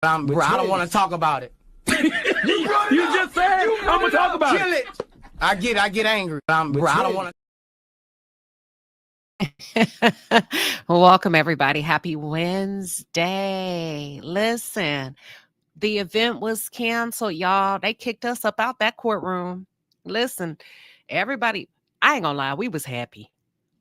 Bro, I don't want to talk about it. You just said I'm gonna talk about Kill it. I get angry. Bro, I don't want to. Welcome, everybody. Happy Wednesday. Listen, the event was canceled, y'all. They kicked us up out that courtroom. Listen, everybody, I ain't gonna lie, we was happy.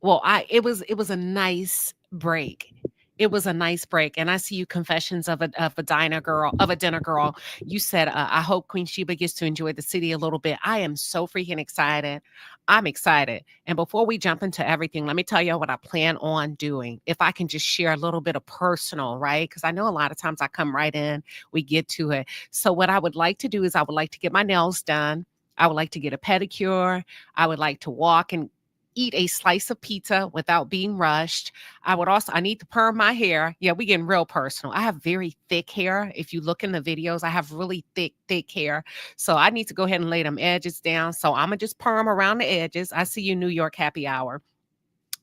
Well, it was a nice break. It was a nice break. And I see you, Confessions of a dinner girl. You said, I hope Queen Sheba gets to enjoy the city a little bit. I am so freaking excited. I'm excited. And before we jump into everything, let me tell you what I plan on doing. If I can just share a little bit of personal, right? Because I know a lot of times I come right in, we get to it. So what I would like to do is I would like to get my nails done. I would like to get a pedicure. I would like to walk and eat a slice of pizza without being rushed. I need to perm my hair. Yeah, we getting real personal. I have very thick hair. If you look in the videos, I have really thick hair. So I need to go ahead and lay them edges down. So I'm going to just perm around the edges. I see you, New York happy hour.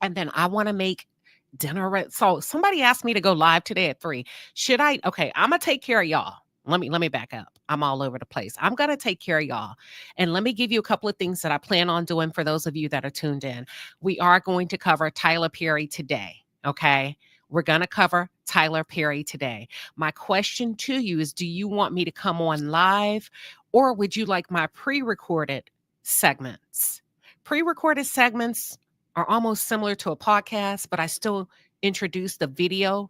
And then I want to make dinner. So somebody asked me to go live today at 3. Should I? Okay, I'm going to take care of y'all. Let me back up. I'm all over the place. I'm going to take care of y'all. And let me give you a couple of things that I plan on doing for those of you that are tuned in. We are going to cover Tyler Perry today. Okay. We're going to cover Tyler Perry today. My question to you is, do you want me to come on live, or would you like my pre-recorded segments? Pre-recorded segments are almost similar to a podcast, but I still introduce the video,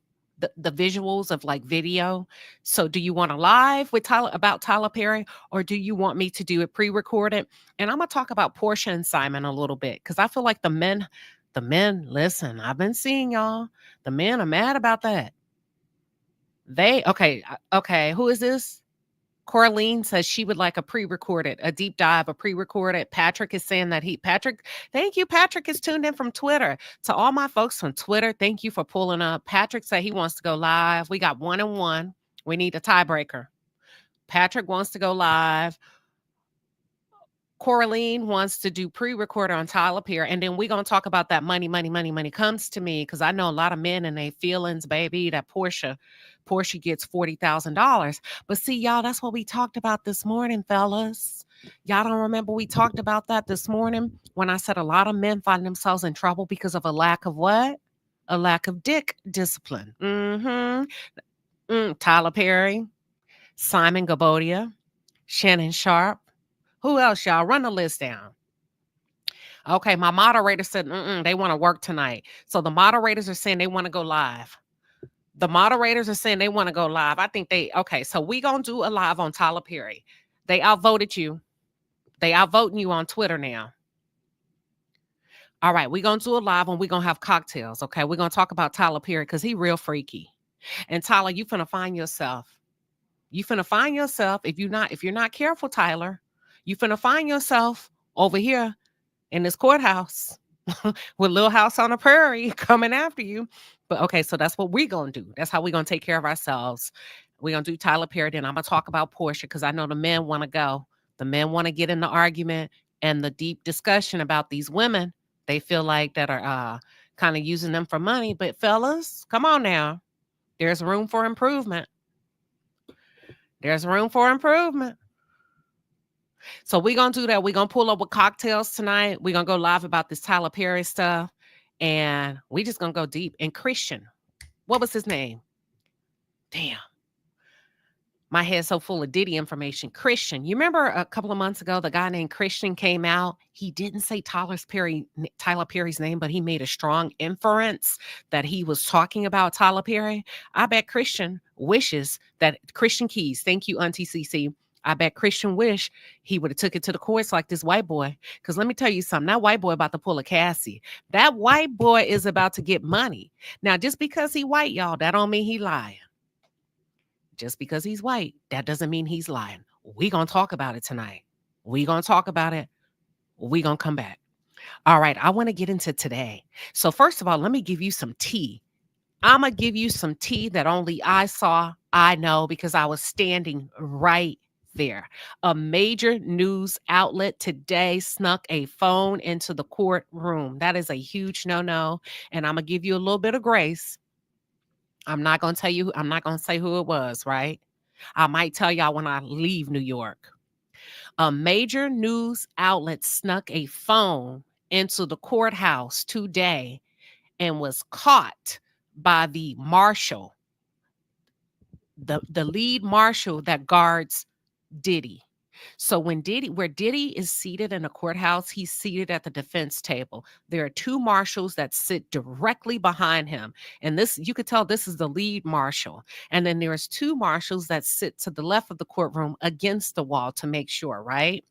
the visuals of like video. So do you want a live with about Tyler Perry, or do you want me to do it pre-recorded? And I'm going to talk about Portia and Simon a little bit, because I feel like the men, listen, I've been seeing y'all. The men are mad about that. Okay. Who is this? Coraline says she would like a pre-recorded, a deep dive, a pre-recorded. Patrick is saying that thank you. Patrick is tuned in from Twitter. To all my folks from Twitter, thank you for pulling up. Patrick said he wants to go live. We got 1-1. We need a tiebreaker. Patrick wants to go live. Coraline wants to do pre-recorded on Tyler Perry. And then we're going to talk about that money comes to me, because I know a lot of men and their feelings, baby, that Portia gets $40,000. But see, y'all, that's what we talked about this morning, fellas. Y'all don't remember we talked about that this morning when I said a lot of men find themselves in trouble because of a lack of what? A lack of dick discipline. Tyler Perry, Simon Gabodia, Shannon Sharp. Who else, y'all? Run the list down. Okay, my moderator said they want to work tonight. So the moderators are saying they want to go live. I think okay, so we going to do a live on Tyler Perry. They outvoted you. They outvoting you on Twitter now. All right, we're going to do a live and we're going to have cocktails, okay? We're going to talk about Tyler Perry because he real freaky. And Tyler, you finna find yourself. If you're not careful, Tyler, you finna find yourself over here in this courthouse with Little House on the Prairie coming after you. But okay, so that's what we're going to do. That's how we're going to take care of ourselves. We're going to do Tyler Perry. Then I'm going to talk about Portia, because I know the men want to go. The men want to get in the argument and the deep discussion about these women they feel like that are kind of using them for money. But fellas, come on now. There's room for improvement. So we're going to do that. We're going to pull up with cocktails tonight. We're going to go live about this Tyler Perry stuff. And we just going to go deep. And Christian, what was his name? Damn. My head's so full of Diddy information. Christian, you remember a couple of months ago, the guy named Christian came out. He didn't say Tyler Perry's name, but he made a strong inference that he was talking about Tyler Perry. I bet Christian wishes that Christian Keys, thank you, Auntie CC. I bet Christian wish he would have took it to the courts like this white boy. Because let me tell you something, that white boy about to pull a Cassie. That white boy is about to get money. Now, just because he white, y'all, that don't mean he lying. Just because he's white, that doesn't mean he's lying. We're going to talk about it tonight. We're going to talk about it. We're going to come back. All right, I want to get into today. So first of all, let me give you some tea. I'm going to give you some tea that only I know, because I was standing right there. A major news outlet today snuck a phone into the courtroom. That is a huge no-no. And I'm going to give you a little bit of grace. I'm not going to say who it was, right? I might tell y'all when I leave New York. A major news outlet snuck a phone into the courthouse today and was caught by the marshal, the lead marshal that guards Diddy. So where Diddy is seated in a courthouse, he's seated at the defense table. There are two marshals that sit directly behind him. And this, you could tell this is the lead marshal. And then there's two marshals that sit to the left of the courtroom against the wall to make sure, right?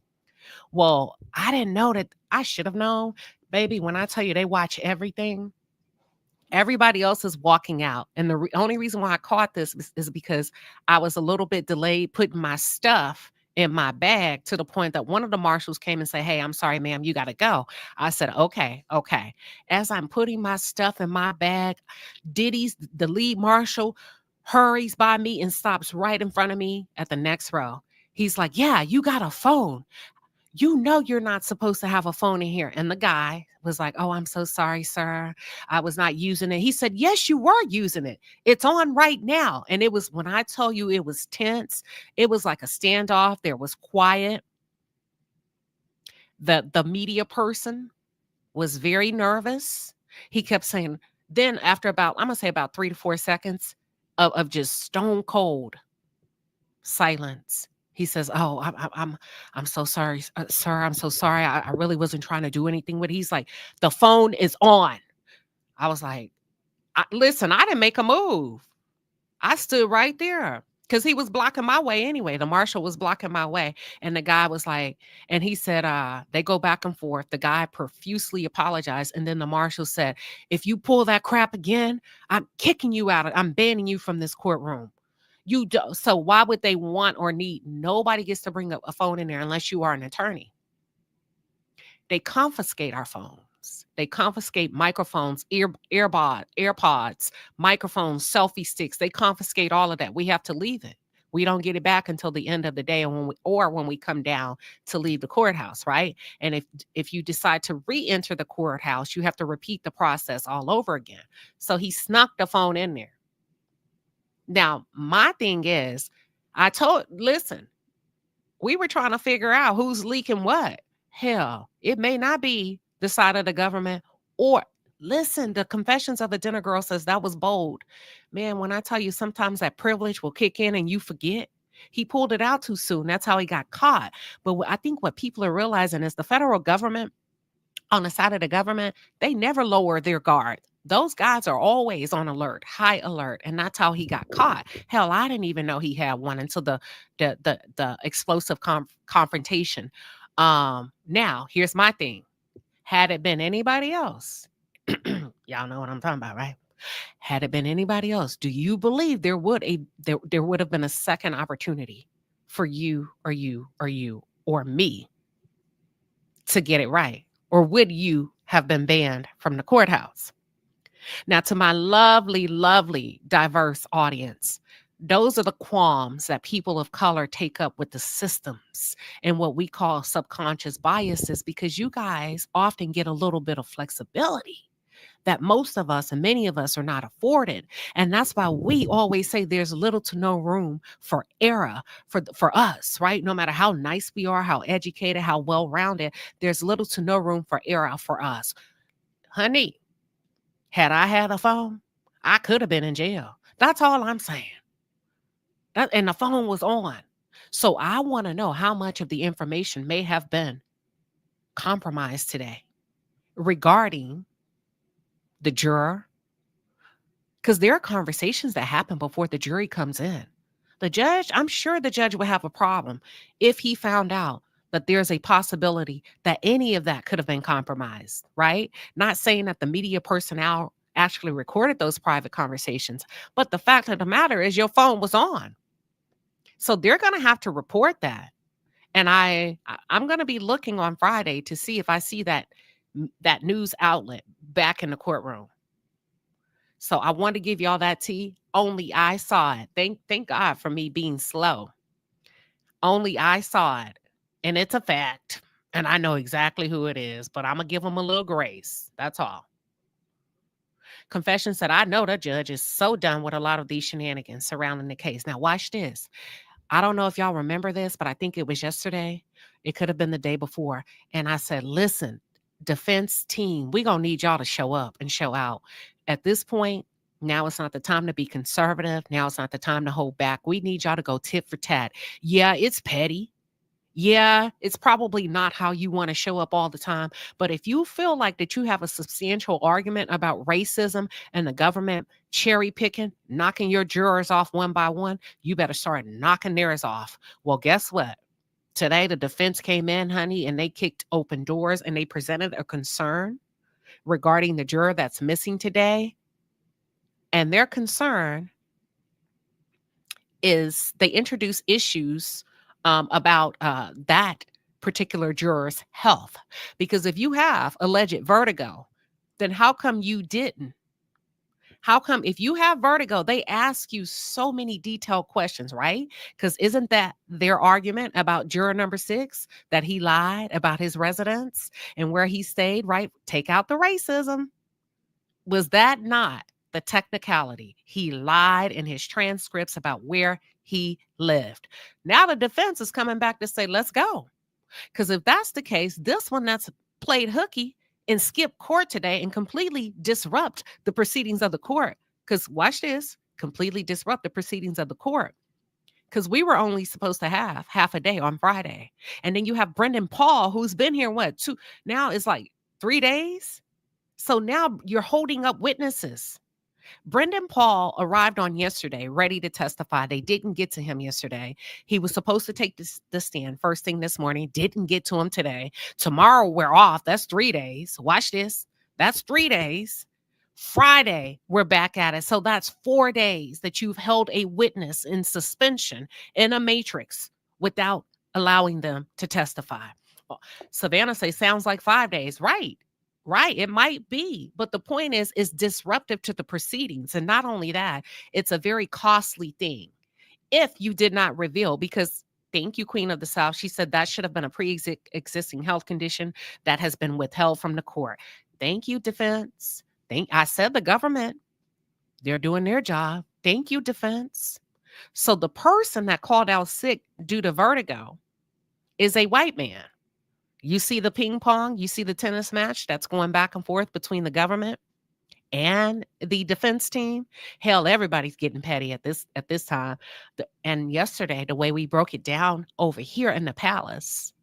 Well, I didn't know that. I should have known. Baby, when I tell you they watch everything, everybody else is walking out. And the only reason why I caught this is because I was a little bit delayed putting my stuff in my bag to the point that one of the marshals came and said, "Hey, I'm sorry, ma'am, you got to go." I said, okay. As I'm putting my stuff in my bag, the lead marshal, hurries by me and stops right in front of me at the next row. He's like, "Yeah, you got a phone. You know you're not supposed to have a phone in here." And the guy was like, "Oh, I'm so sorry, sir. I was not using it." He said, "Yes, you were using it. It's on right now." And it was, when I tell you it was tense, it was like a standoff. There was quiet. The media person was very nervous. He kept saying, then after about, I'm going to say about 3 to 4 seconds of just stone cold silence, he says, "Oh, I'm so sorry, sir. I'm so sorry. I really wasn't trying to do anything with it." He's like, "The phone is on." I was like, listen, I didn't make a move. I stood right there because he was blocking my way anyway. The marshal was blocking my way. And the guy was like, and he said, they go back and forth. The guy profusely apologized. And then the marshal said, "If you pull that crap again, I'm kicking you out. I'm banning you from this courtroom." You do, so why would they want or need? Nobody gets to bring up a phone in there unless you are an attorney. They confiscate our phones. They confiscate microphones, AirPods, microphones, selfie sticks. They confiscate all of that. We have to leave it. We don't get it back until the end of the day, when we come down to leave the courthouse, right? And if you decide to re-enter the courthouse, you have to repeat the process all over again. So he snuck the phone in there. Now, my thing is, listen, we were trying to figure out who's leaking what. Hell, it may not be the side of the government, or listen, the Confessions of a Dinner Girl says that was bold. Man, when I tell you, sometimes that privilege will kick in and you forget. He pulled it out too soon. That's how he got caught. But I think what people are realizing is the federal government, on the side of the government, they never lower their guard. Those guys are always on alert, high alert, and that's how he got caught. Hell, I didn't even know he had one until the explosive confrontation. Now here's my thing. Had it been anybody else, y'all know what I'm talking about, right? Had it been anybody else, do you believe there would have been a second opportunity for you or me to get it right? Or would you have been banned from the courthouse? Now, to my lovely, lovely, diverse audience, those are the qualms that people of color take up with the systems and what we call subconscious biases, because you guys often get a little bit of flexibility that most of us and many of us are not afforded. And that's why we always say there's little to no room for error for us, right? No matter how nice we are, how educated, how well-rounded, there's little to no room for error for us. Honey, had I had a phone, I could have been in jail. That's all I'm saying. And the phone was on. So I want to know how much of the information may have been compromised today regarding the juror, because there are conversations that happen before the jury comes in. The judge, I'm sure the judge would have a problem if he found out that there's a possibility that any of that could have been compromised, right? Not saying that the media personnel actually recorded those private conversations, but the fact of the matter is your phone was on. So they're going to have to report that. And I'm going to be looking on Friday to see if I see that news outlet back in the courtroom. So I want to give y'all that tea. Only I saw it. Thank God for me being slow. Only I saw it. And it's a fact. And I know exactly who it is, but I'm going to give them a little grace. That's all. Confession said, I know the judge is so done with a lot of these shenanigans surrounding the case. Now, watch this. I don't know if y'all remember this, but I think it was yesterday. It could have been the day before. And I said, listen, defense team, we're going to need y'all to show up and show out. At this point, now it's not the time to be conservative. Now it's not the time to hold back. We need y'all to go tit for tat. Yeah, it's petty. Yeah, it's probably not how you want to show up all the time. But if you feel like that you have a substantial argument about racism and the government cherry picking, knocking your jurors off one by one, you better start knocking theirs off. Well, guess what? Today, the defense came in, honey, and they kicked open doors and they presented a concern regarding the juror that's missing today. And their concern is they introduced issues about that particular juror's health. Because if you have alleged vertigo, then how come you didn't? How come if you have vertigo, they ask you so many detailed questions, right? Because isn't that their argument about juror number 6, that he lied about his residence and where he stayed, right? Take out the racism. Was that not the technicality? He lied in his transcripts about where he lived. Now the defense is coming back to say, let's go. Because if that's the case, this one that's played hooky and skip court today and completely disrupt the proceedings of the court. Because watch this, completely disrupt the proceedings of the court. Because we were only supposed to have half a day on Friday. And then you have Brendan Paul, who's been here, now it's like 3 days. So now you're holding up witnesses. Brendan Paul arrived on yesterday, ready to testify. They didn't get to him yesterday. He was supposed to take the stand first thing this morning. Didn't get to him today. Tomorrow we're off. That's 3 days. Watch this. That's 3 days. Friday, we're back at it. So that's 4 days that you've held a witness in suspension in a matrix without allowing them to testify. Savannah says, sounds like 5 days. Right. Right. It might be. But the point is, it's disruptive to the proceedings. And not only that, it's a very costly thing if you did not reveal, because thank you, Queen of the South. She said that should have been a pre-existing health condition that has been withheld from the court. Thank you, defense. I said the government, they're doing their job. Thank you, defense. So the person that called out sick due to vertigo is a white man. You see the ping pong, you see the tennis match that's going back and forth between the government and the defense team. Hell, everybody's getting petty at this time. And yesterday, the way we broke it down over here in the palace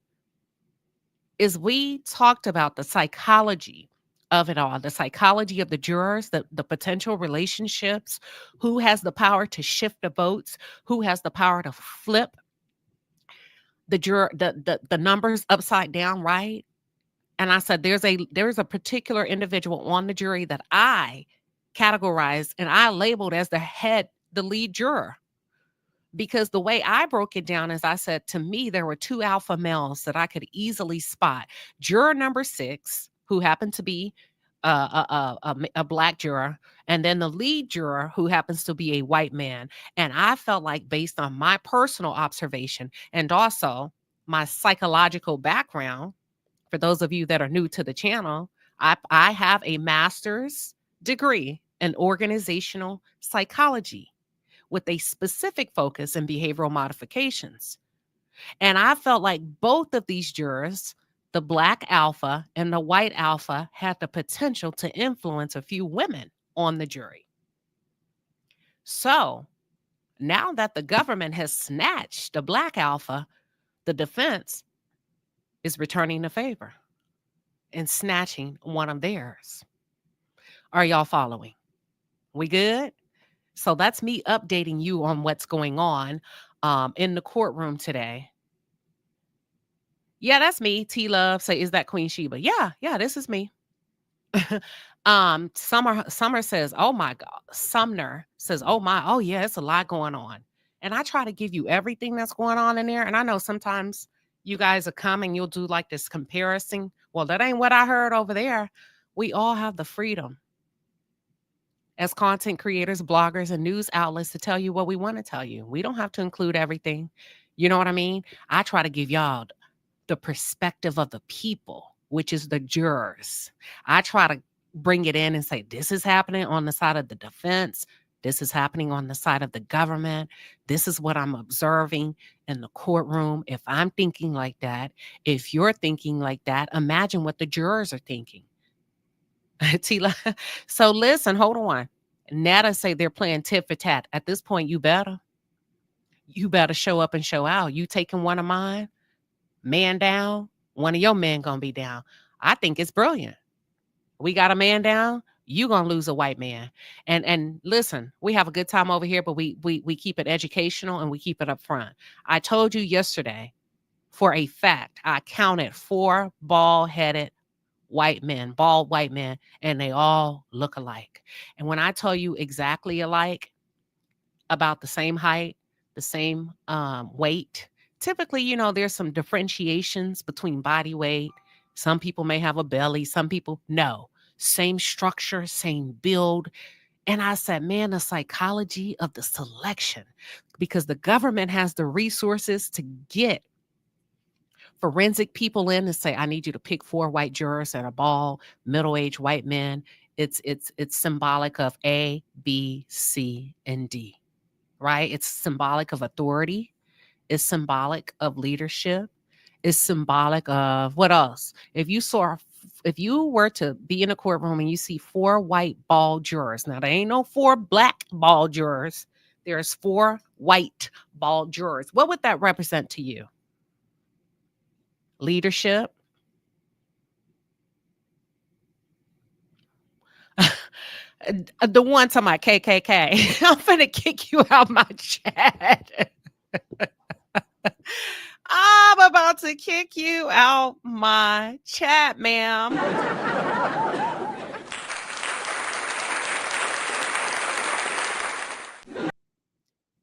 is we talked about the psychology of it all, the psychology of the jurors, the potential relationships, who has the power to shift the votes, who has the power to flip the numbers upside down, right? And I said, there's a particular individual on the jury that I categorized and I labeled as the lead juror. Because the way I broke it down is I said, to me, there were 2 alpha males that I could easily spot. Juror number 6, who happened to be a black juror, and then the lead juror, who happens to be a white man. And I felt like, based on my personal observation and also my psychological background, for those of you that are new to the channel, I have a master's degree in organizational psychology with a specific focus in behavioral modifications. And I felt like both of these jurors, the black alpha and the white alpha, had the potential to influence a few women on the jury. So now that the government has snatched the black alpha, the defense is returning the favor and snatching one of theirs. Are y'all following? We good? So that's me updating you on what's going on in the courtroom today. Yeah, that's me. T-Love say, is that Queen Sheba? Yeah, this is me. Summer says, oh my God. Sumner says, oh yeah, it's a lot going on. And I try to give you everything that's going on in there. And I know sometimes you guys are coming, you'll do like this comparison. Well, that ain't what I heard over there. We all have the freedom as content creators, bloggers, and news outlets to tell you what we want to tell you. We don't have to include everything. You know what I mean? I try to give y'all the perspective of the people, which is the jurors. I try to bring it in and say, this is happening on the side of the defense. This is happening on the side of the government. This is what I'm observing in the courtroom. If I'm thinking like that, if you're thinking like that, imagine what the jurors are thinking. Tila. So listen, hold on. Nada say they're playing tit for tat. At this point, you better show up and show out. You taking one of mine, man down, one of your men gonna be down. I think it's brilliant. We got a man down, you gonna lose a white man. And listen, we have a good time over here, but we keep it educational and we keep it up front. I told you yesterday, for a fact, I counted 4 bald-headed white men, and they all look alike. And when I tell you exactly alike, about the same height, the same weight, typically, there's some differentiations between body weight. Some people may have a belly, some people no. Same structure, same build. And I said, man, the psychology of the selection, because the government has the resources to get forensic people in and say, I need you to pick 4 white jurors that are bald, middle-aged white men. It's symbolic of A, B, C, and D, right? It's symbolic of authority. It's symbolic of leadership. It's symbolic of what else? If you were to be in a courtroom and you see 4 white bald jurors, now there ain't no 4 black bald jurors. There's 4 white bald jurors. What would that represent to you? Leadership. The one to my KKK. I'm finna kick you out my chat. I'm about to kick you out my chat, ma'am.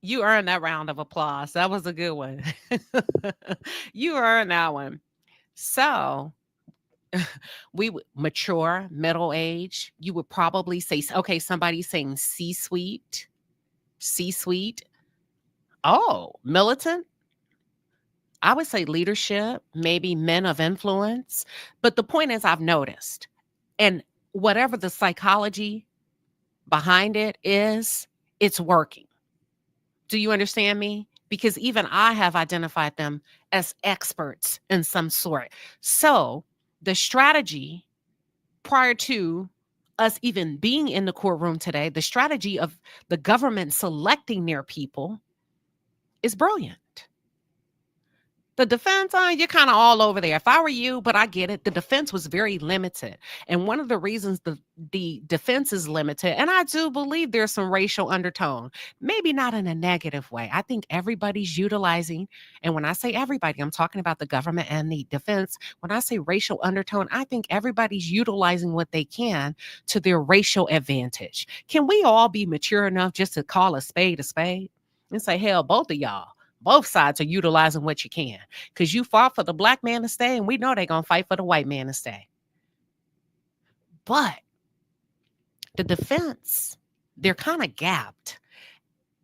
You earned that round of applause. That was a good one. You earned that one. So we would mature, middle age. You would probably say, okay, somebody's saying C-suite. Oh, militant. I would say leadership, maybe men of influence. But the point is, I've noticed, and whatever the psychology behind it is, it's working. Do you understand me? Because even I have identified them as experts in some sort. So the strategy prior to us even being in the courtroom today, the strategy of the government selecting their people is brilliant. The defense, you're kind of all over there. If I were you, but I get it, the defense was very limited. And one of the reasons the defense is limited, and I do believe there's some racial undertone, maybe not in a negative way. I think everybody's utilizing, and when I say everybody, I'm talking about the government and the defense. When I say racial undertone, I think everybody's utilizing what they can to their racial advantage. Can we all be mature enough just to call a spade and say, hell, both of y'all, both sides are utilizing what you can, because you fought for the black man to stay, and we know they're going to fight for the white man to stay. But the defense, they're kind of gapped.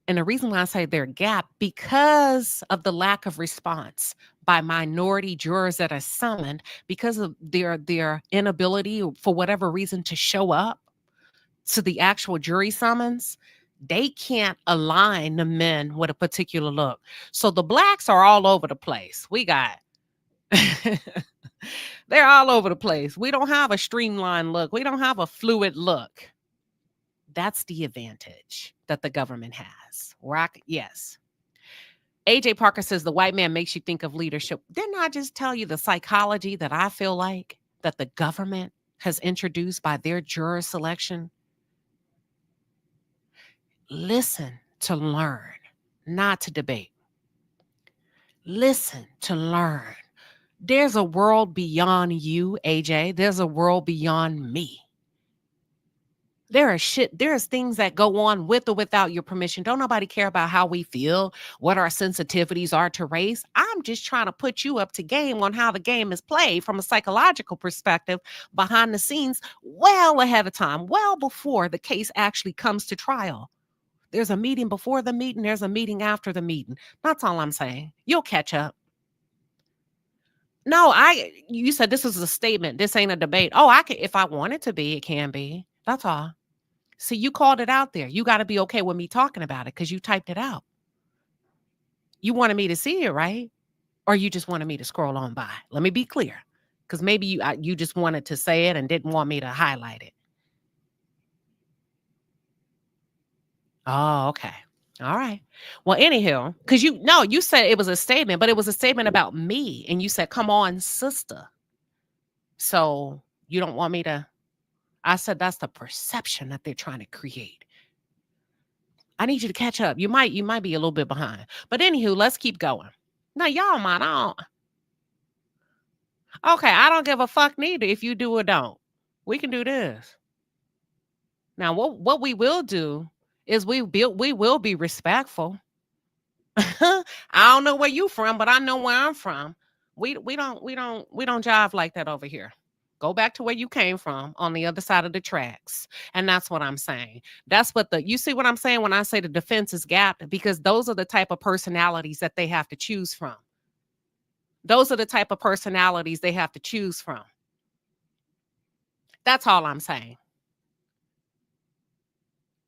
And the reason why I say they're gapped, because of the lack of response by minority jurors that are summoned, because of their inability, for whatever reason, to show up to the actual jury summons. They can't align the men with a particular look. So the blacks are all over the place. We got, they're all over the place. We don't have a streamlined look. We don't have a fluid look. That's the advantage that the government has. Yes. AJ Parker says the white man makes you think of leadership. Didn't I just tell you the psychology that I feel like that the government has introduced by their juror selection? Listen to learn, not to debate. Listen to learn. There's a world beyond you, AJ. There's a world beyond me. There's things that go on with or without your permission. Don't nobody care about how we feel, what our sensitivities are to race. I'm just trying to put you up to game on how the game is played from a psychological perspective behind the scenes, well ahead of time, well before the case actually comes to trial. There's a meeting before the meeting. There's a meeting after the meeting. That's all I'm saying. You'll catch up. No, you said this is a statement. This ain't a debate. Oh, I can, if I want it to be, it can be. That's all. See, you called it out there. You got to be okay with me talking about it because you typed it out. You wanted me to see it, right? Or you just wanted me to scroll on by? Let me be clear, because maybe you just wanted to say it and didn't want me to highlight it. Oh, okay. All right. Well, anywho, because you said it was a statement, but it was a statement about me. And you said, come on, sister. So you don't want me to. I said, that's the perception that they're trying to create. I need you to catch up. You might be a little bit behind. But anywho, let's keep going. No, y'all might don't. Okay, I don't give a fuck neither if you do or don't. We can do this. Now, what we will do is we will be respectful. I don't know where you from, but I know where I'm from. We don't jive like that over here. Go back to where you came from on the other side of the tracks. And that's what I'm saying. That's what you see what I'm saying when I say the defense is gapped, because those are the type of personalities that they have to choose from. Those are the type of personalities they have to choose from. That's all I'm saying.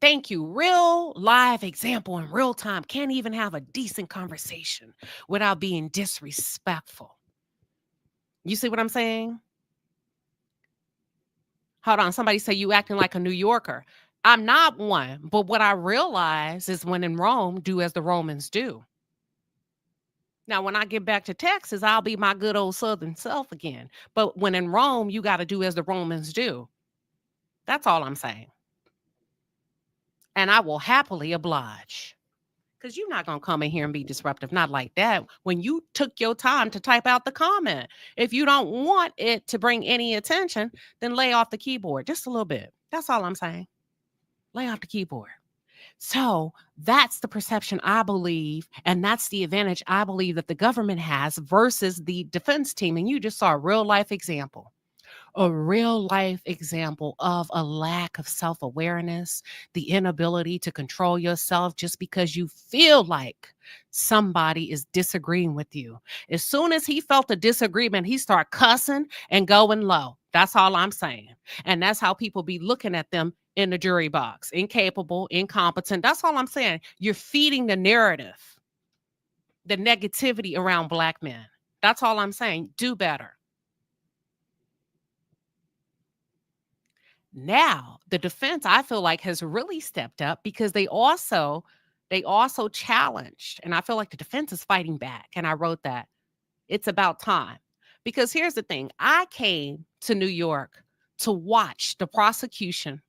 Thank you. Real live example in real time. Can't even have a decent conversation without being disrespectful. You see what I'm saying? Hold on. Somebody say you acting like a New Yorker. I'm not one. But what I realize is when in Rome, do as the Romans do. Now, when I get back to Texas, I'll be my good old Southern self again. But when in Rome, you got to do as the Romans do. That's all I'm saying. And I will happily oblige. Because you're not going to come in here and be disruptive. Not like that. When you took your time to type out the comment. If you don't want it to bring any attention, then lay off the keyboard just a little bit. That's all I'm saying. Lay off the keyboard. So that's the perception I believe, and that's the advantage I believe that the government has versus the defense team. And you just saw a real life example. A real life example of a lack of self-awareness, the inability to control yourself just because you feel like somebody is disagreeing with you. As soon as he felt a disagreement, he started cussing and going low. That's all I'm saying. And that's how people be looking at them in the jury box. Incapable, incompetent. That's all I'm saying. You're feeding the narrative, the negativity around Black men. That's all I'm saying. Do better. Now, the defense, I feel like, has really stepped up because they also challenged, and I feel like the defense is fighting back. And I wrote that it's about time, because here's the thing. I came to New York to watch the prosecution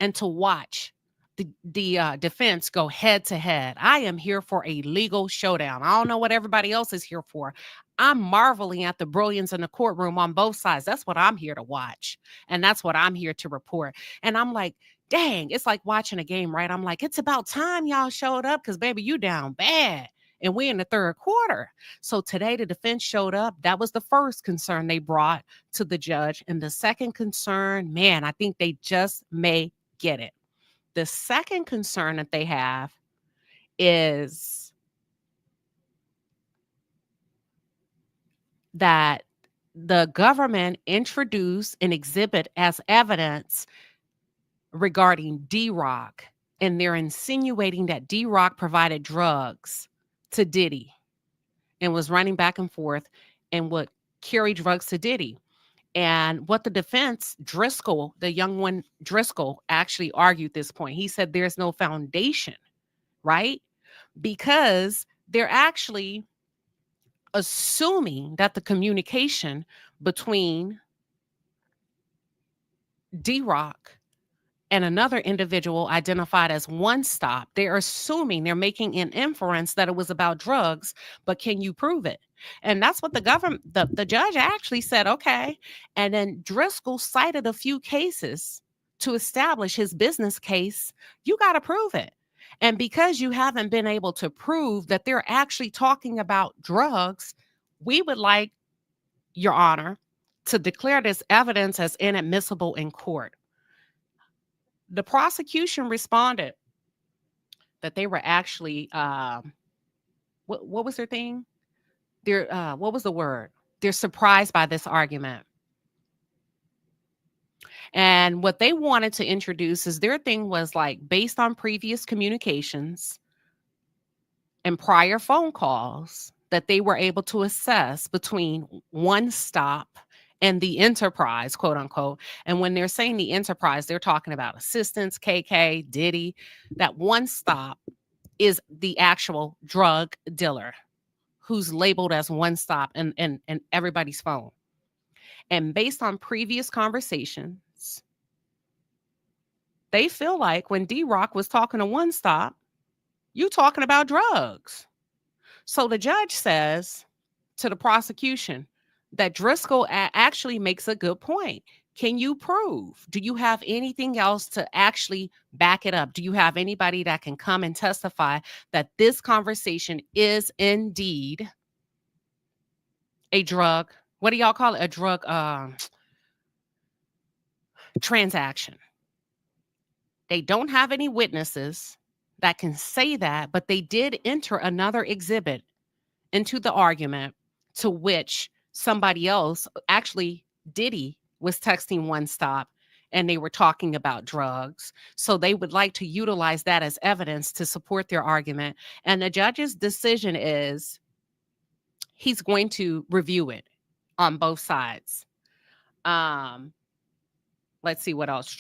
and to watch the defense go head to head. I am here for a legal showdown. I don't know what everybody else is here for. I'm marveling at the brilliance in the courtroom on both sides. That's what I'm here to watch. And that's what I'm here to report. And I'm like, dang, it's like watching a game, right? I'm like, it's about time y'all showed up because, baby, you down bad. And we're in the third quarter. So today the defense showed up. That was the first concern they brought to the judge. And the second concern, man, I think they just may get it. The second concern that they have is that the government introduced an exhibit as evidence regarding D-Rock, and they're insinuating that D-Rock provided drugs to Diddy and was running back and forth and would carry drugs to Diddy. And what the defense, Driscoll, the young one, Driscoll, actually argued this point. He said there's no foundation, right? Because they're actually assuming that the communication between D-Rock and another individual identified as One Stop, they're assuming, they're making an inference that it was about drugs, but can you prove it? And that's what the government, the judge actually said, okay. And then Driscoll cited a few cases to establish his business case. You got to prove it. And because you haven't been able to prove that they're actually talking about drugs, we would like, Your Honor, to declare this evidence as inadmissible in court. The prosecution responded that they were actually, what was their thing? What was the word? They're surprised by this argument. And what they wanted to introduce is their thing was like based on previous communications and prior phone calls that they were able to assess between One Stop and the enterprise, quote unquote. And when they're saying the enterprise, they're talking about assistants, KK, Diddy. That One Stop is the actual drug dealer who's labeled as One Stop in everybody's phone. And based on previous conversations, they feel like when D-Rock was talking to One Stop, you talking about drugs. So the judge says to the prosecution that Driscoll actually makes a good point. Can you prove? Do you have anything else to actually back it up? Do you have anybody that can come and testify that this conversation is indeed a drug? What do y'all call it? A drug transaction. They don't have any witnesses that can say that, but they did enter another exhibit into the argument to which somebody else, actually Diddy, was texting One Stop and they were talking about drugs. So they would like to utilize that as evidence to support their argument. And the judge's decision is he's going to review it on both sides. Let's see what else.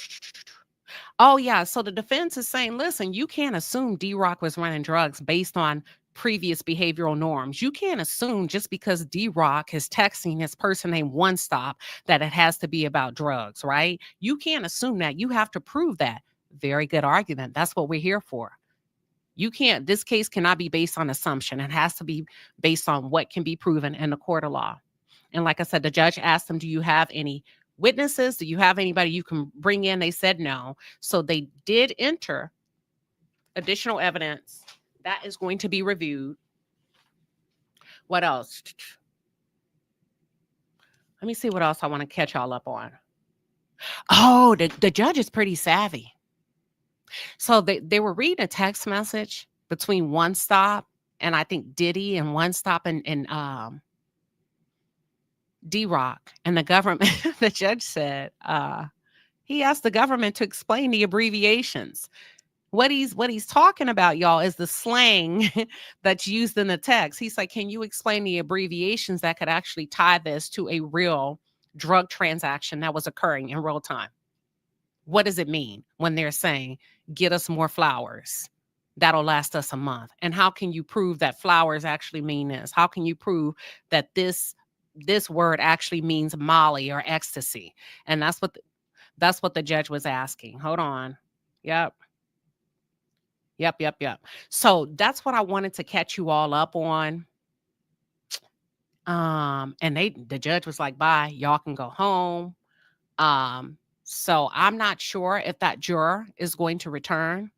Oh, yeah. So the defense is saying, listen, you can't assume D-Rock was running drugs based on previous behavioral norms. You can't assume just because D-Rock is texting his person named One Stop that it has to be about drugs, right? You can't assume that. You have to prove that. Very good argument. That's what we're here for. You can't, this case cannot be based on assumption. It has to be based on what can be proven in the court of law. And like I said, the judge asked them, do you have any witnesses? Do you have anybody you can bring in? They said no. So they did enter additional evidence that is going to be reviewed. What else? Let me see what else I want to catch y'all up on. Oh, the judge is pretty savvy. So they were reading a text message between One Stop and I think Diddy and One Stop and D-Rock. And the government, the judge said, he asked the government to explain the abbreviations. What he's talking about, y'all, is the slang that's used in the text. He's like, can you explain the abbreviations that could actually tie this to a real drug transaction that was occurring in real time? What does it mean when they're saying, get us more flowers? That'll last us a month. And how can you prove that flowers actually mean this? How can you prove that this word actually means Molly or ecstasy? And that's what the judge was asking. Hold on. Yep. So that's what I wanted to catch you all up on. And the judge was like, bye, y'all can go home. So I'm not sure if that juror is going to return,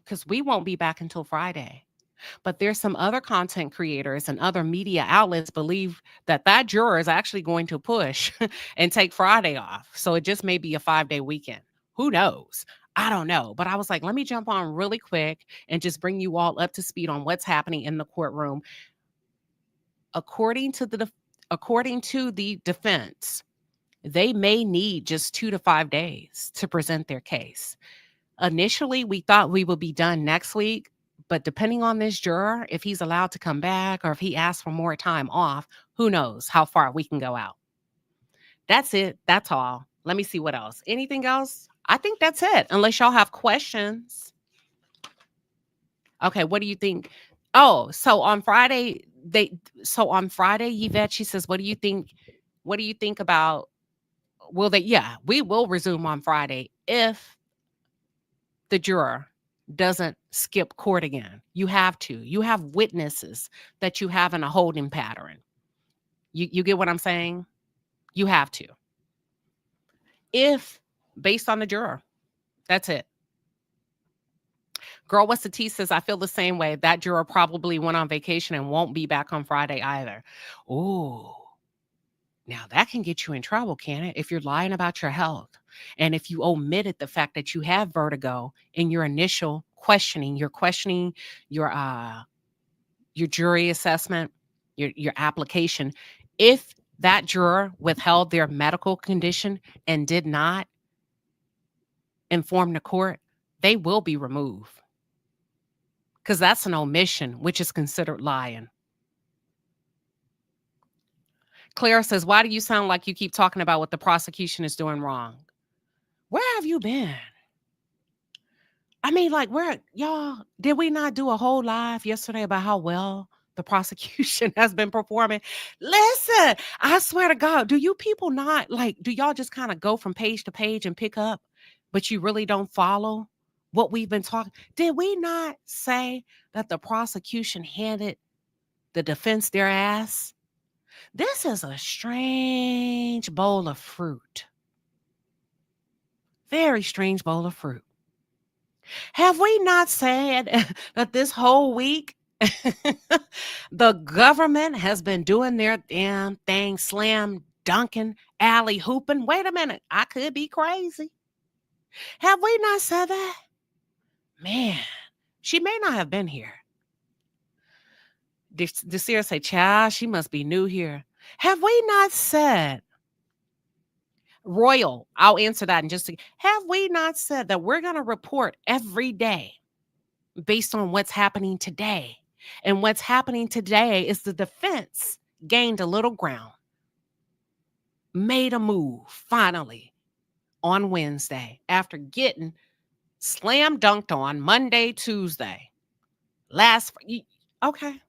because we won't be back until Friday. But there's some other content creators and other media outlets believe that juror is actually going to push and take Friday off. So it just may be a 5-day weekend. Who knows? I don't know. But I was like, let me jump on really quick and just bring you all up to speed on what's happening in the courtroom. According to the defense, they may need just 2 to 5 days to present their case. Initially, we thought we would be done next week, but depending on this juror, if he's allowed to come back or if he asks for more time off, who knows how far we can go out. That's it. That's all. Let me see what else. Anything else? I think that's it, unless y'all have questions. Okay, what do you think? Oh, so on Friday, Yvette, she says, what do you think? What do you think about, we will resume on Friday if the juror doesn't skip court again. You have to. You have witnesses that you have in a holding pattern. You get what I'm saying? You have to. If based on the juror, that's it. Girl, what's the tea says, I feel the same way. That juror probably went on vacation and won't be back on Friday either. Ooh. Now that can get you in trouble, can it? If you're lying about your health and if you omitted the fact that you have vertigo in your initial questioning, you're questioning your jury assessment. your application. If that juror withheld their medical condition and did not inform the court, they will be removed. Because that's an omission, which is considered lying. Claire says, why do you sound like you keep talking about what the prosecution is doing wrong? Where have you been? I mean, like, y'all, did we not do a whole live yesterday about how well the prosecution has been performing? Listen, I swear to God, do you people not, like, do y'all just kind of go from page to page and pick up, but you really don't follow what we've been talking? Did we not say that the prosecution handed the defense their ass? This is a strange bowl of fruit. Very strange bowl of fruit. Have we not said that this whole week the government has been doing their damn thing, slam dunking, alley hooping? Wait a minute, I could be crazy. Have we not said that? Man, she may not have been here. Desir say, child, she must be new here. Have we not said, Royal, I'll answer that in just a second. Have we not said that we're going to report every day based on what's happening today? And what's happening today is the defense gained a little ground, made a move finally on Wednesday after getting slam dunked on Monday, Tuesday. Okay.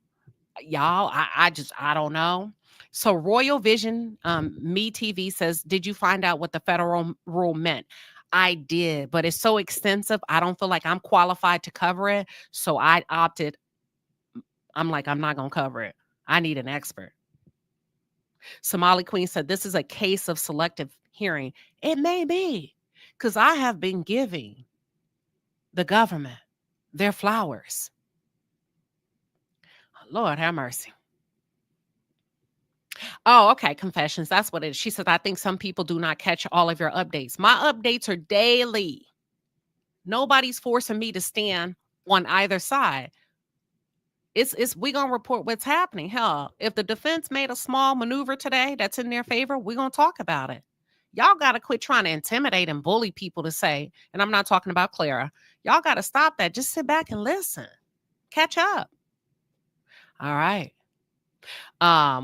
Y'all, I don't know. So Royal Vision, Me TV says, did you find out what the federal rule meant? I did, but it's so extensive. I don't feel like I'm qualified to cover it. So I opted. I'm like, I'm not going to cover it. I need an expert. Somali Queen said, this is a case of selective hearing. It may be, because I have been giving the government their flowers. Lord have mercy. Oh, okay. Confessions. That's what it is. She said, I think some people do not catch all of your updates. My updates are daily. Nobody's forcing me to stand on either side. We gonna report what's happening. Hell, if the defense made a small maneuver today that's in their favor, we're gonna talk about it. Y'all gotta quit trying to intimidate and bully people to say, and I'm not talking about Clara. Y'all gotta stop that. Just sit back and listen. Catch up. All right.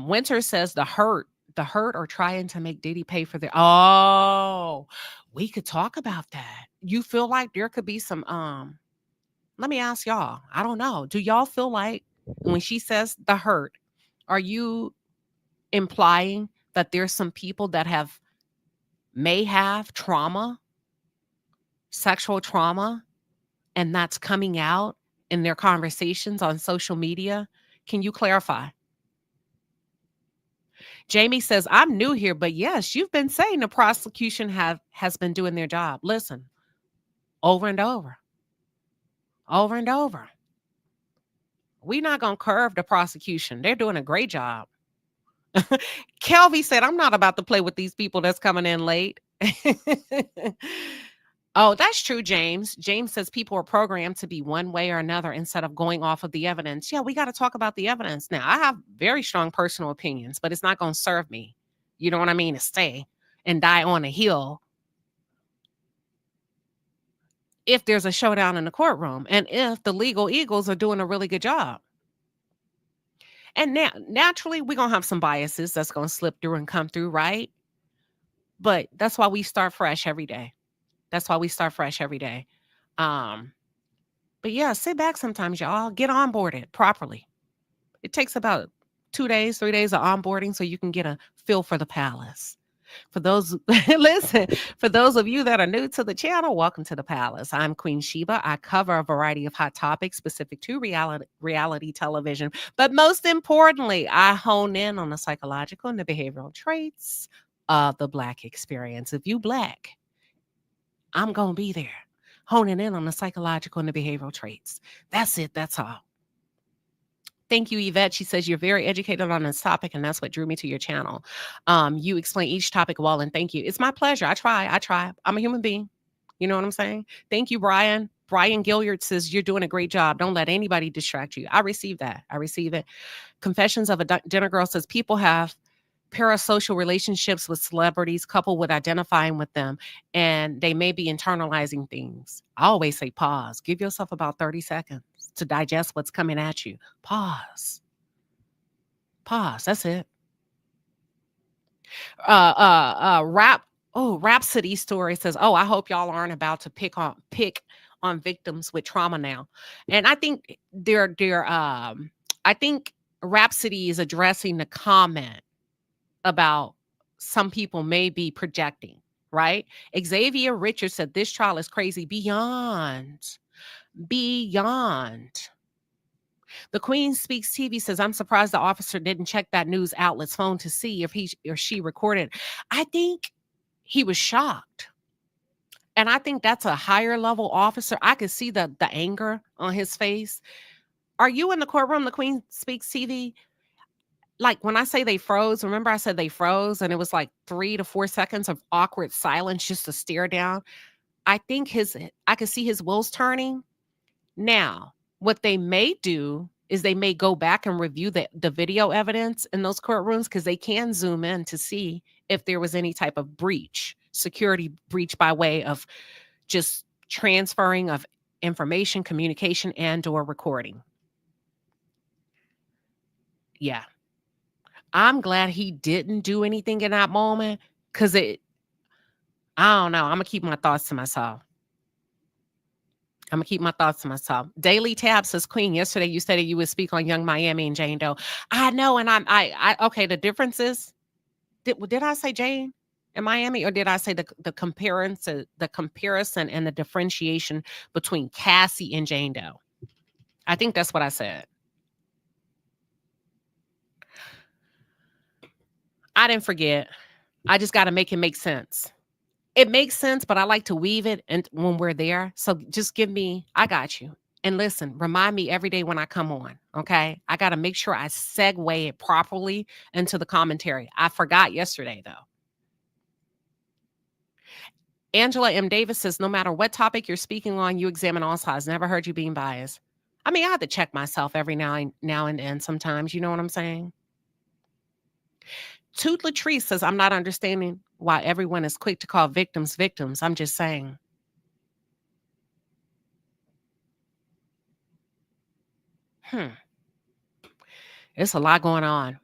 Winter says the hurt are trying to make Diddy pay for their. Oh, we could talk about that. You feel like there could be some, let me ask y'all. I don't know. Do y'all feel like when she says the hurt, are you implying that there's some people that may have trauma, sexual trauma, and that's coming out in their conversations on social media? Can you clarify? Jamie says, I'm new here, but yes, you've been saying the prosecution has been doing their job. Listen, over and over. Over and over. We're not going to curve the prosecution. They're doing a great job. Kelvy said, I'm not about to play with these people that's coming in late. Oh, that's true, James. James says people are programmed to be one way or another instead of going off of the evidence. Yeah, we got to talk about the evidence. Now, I have very strong personal opinions, but it's not going to serve me. You know what I mean? To stay and die on a hill if there's a showdown in the courtroom and if the legal eagles are doing a really good job. And now, naturally, we're going to have some biases that's going to slip through and come through, right? But that's why we start fresh every day. That's why we start fresh every day. But yeah, sit back sometimes, y'all. Get onboarded properly. It takes about 2 days, 3 days of onboarding so you can get a feel for the palace. For those, listen, for those of you that are new to the channel, welcome to the palace. I'm Queen Sheba. I cover a variety of hot topics specific to reality television. But most importantly, I hone in on the psychological and the behavioral traits of the Black experience. If you Black, I'm going to be there, honing in on the psychological and the behavioral traits. That's it. That's all. Thank you, Yvette. She says, you're very educated on this topic, and that's what drew me to your channel. You explain each topic well, and thank you. It's my pleasure. I try. I'm a human being. You know what I'm saying? Thank you, Brian. Brian Gilliard says, you're doing a great job. Don't let anybody distract you. I receive that. I receive it. Confessions of a Dinner Girl says, people have parasocial relationships with celebrities coupled with identifying with them, and they may be internalizing things. I always say pause. Give yourself about 30 seconds to digest what's coming at you. Pause. That's it. Rhapsody Story says, oh, I hope y'all aren't about to pick on victims with trauma now. And I think I think Rhapsody is addressing the comment about some people may be projecting, right? Xavier Richards said, this trial is crazy beyond. The Queen Speaks TV says, I'm surprised the officer didn't check that news outlet's phone to see if he or she recorded. I think he was shocked. And I think that's a higher level officer. I could see the anger on his face. Are you in the courtroom, the Queen Speaks TV? Like when I say they froze, remember I said they froze and it was like 3 to 4 seconds of awkward silence just to stare down. I think I could see his wheels turning. Now, what they may do is they may go back and review the video evidence in those courtrooms because they can zoom in to see if there was any type of security breach by way of just transferring of information, communication, and or recording. Yeah. I'm glad he didn't do anything in that moment because I don't know. I'm going to keep my thoughts to myself. Daily Tab says, Queen, yesterday you said that you would speak on Young Miami and Jane Doe. I know. And okay. The difference is, did I say Jane and Miami, or did I say the comparison and the differentiation between Cassie and Jane Doe? I think that's what I said. I didn't forget. I just got to make it make sense. It makes sense, but I like to weave it and when we're there. So just I got you. And listen, remind me every day when I come on, okay? I got to make sure I segue it properly into the commentary. I forgot yesterday, though. Angela M. Davis says, no matter what topic you're speaking on, you examine all sides. Never heard you being biased. I mean, I have to check myself every now and then sometimes. You know what I'm saying? Toot Latrice says, I'm not understanding why everyone is quick to call victims victims. I'm just saying. It's a lot going on.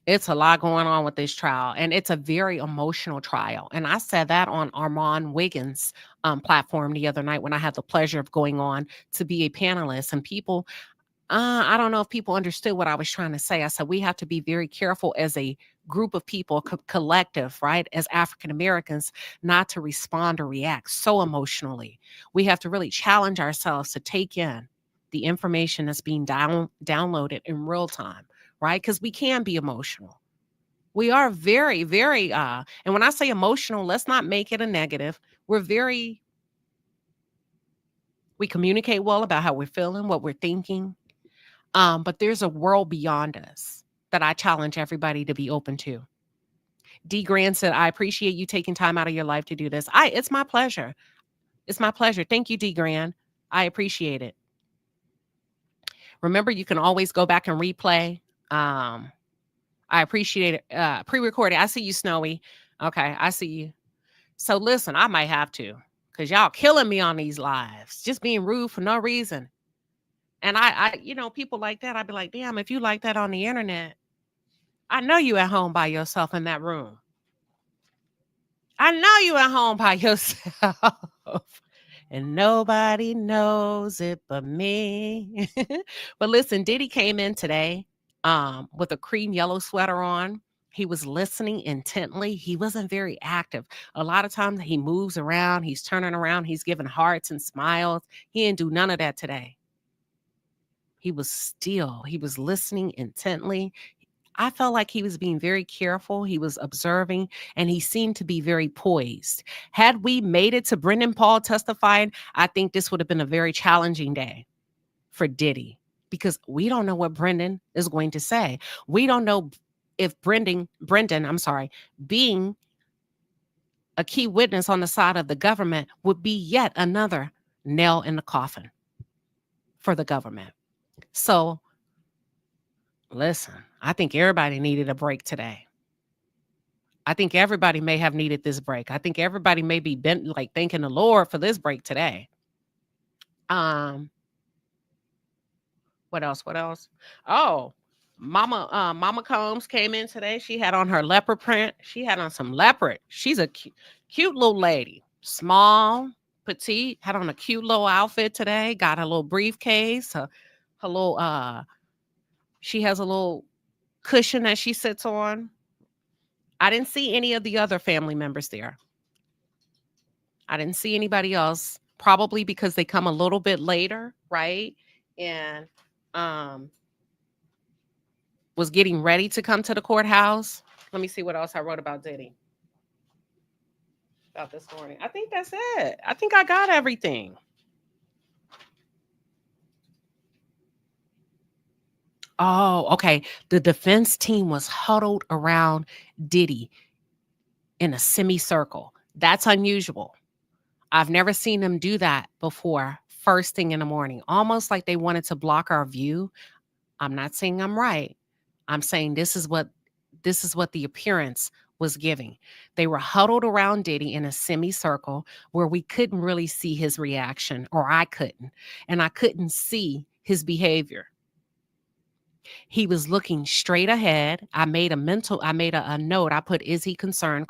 It's a lot going on with this trial, and it's a very emotional trial. And I said that on Armand Wiggins' platform the other night when I had the pleasure of going on to be a panelist. And people, I don't know if people understood what I was trying to say. I said we have to be very careful as a group of people, collective, right, as African Americans, not to respond or react so emotionally. We have to really challenge ourselves to take in the information that's being downloaded in real time. Right? Because we can be emotional. We are very, very, and when I say emotional, let's not make it a negative. We communicate well about how we're feeling, what we're thinking. But there's a world beyond us that I challenge everybody to be open to. D. Grant said, I appreciate you taking time out of your life to do this. It's my pleasure. It's my pleasure. Thank you, D. Grant. I appreciate it. Remember, you can always go back and replay. I appreciate it. Pre-recorded. I see you, Snowy. Okay, I see you. So listen, I might have to, because y'all killing me on these lives, just being rude for no reason. And I, people like that, I'd be like, damn, if you like that on the internet, I know you at home by yourself in that room. I know you at home by yourself. And nobody knows it but me. But listen, Diddy came in today with a cream yellow sweater on. He was listening intently. He wasn't very active. A lot of times he moves around. He's turning around. He's giving hearts and smiles. He didn't do none of that today. He was still. He was listening intently. I felt like he was being very careful. He was observing, and he seemed to be very poised. Had we made it to Brendan Paul testifying, I think this would have been a very challenging day for Diddy, because we don't know what Brendan is going to say. We don't know if Brendan, being a key witness on the side of the government would be yet another nail in the coffin for the government. So, listen, I think everybody needed a break today. I think everybody may have needed this break. I think everybody may be bent, like thanking the Lord for this break today. What else? What else? Oh, Mama Combs came in today. She had on her leopard print. She had on some leopard. She's a cute little lady. Small, petite, had on a cute little outfit today. Got a little briefcase. Her little she has a little cushion that she sits on. I didn't see any of the other family members there. I didn't see anybody else, probably because they come a little bit later, right? And was getting ready to come to the courthouse. Let me see what else I wrote about Diddy. About this morning. I think that's it. I think I got everything. Oh, okay. The defense team was huddled around Diddy in a semicircle. That's unusual. I've never seen them do that before, first thing in the morning, almost like they wanted to block our view. I'm not saying I'm right. I'm saying this is what the appearance was giving. They were huddled around Diddy in a semicircle where we couldn't really see his reaction, or I couldn't, and I couldn't see his behavior. He was looking straight ahead. I made a note. I put, "Is he concerned?" ?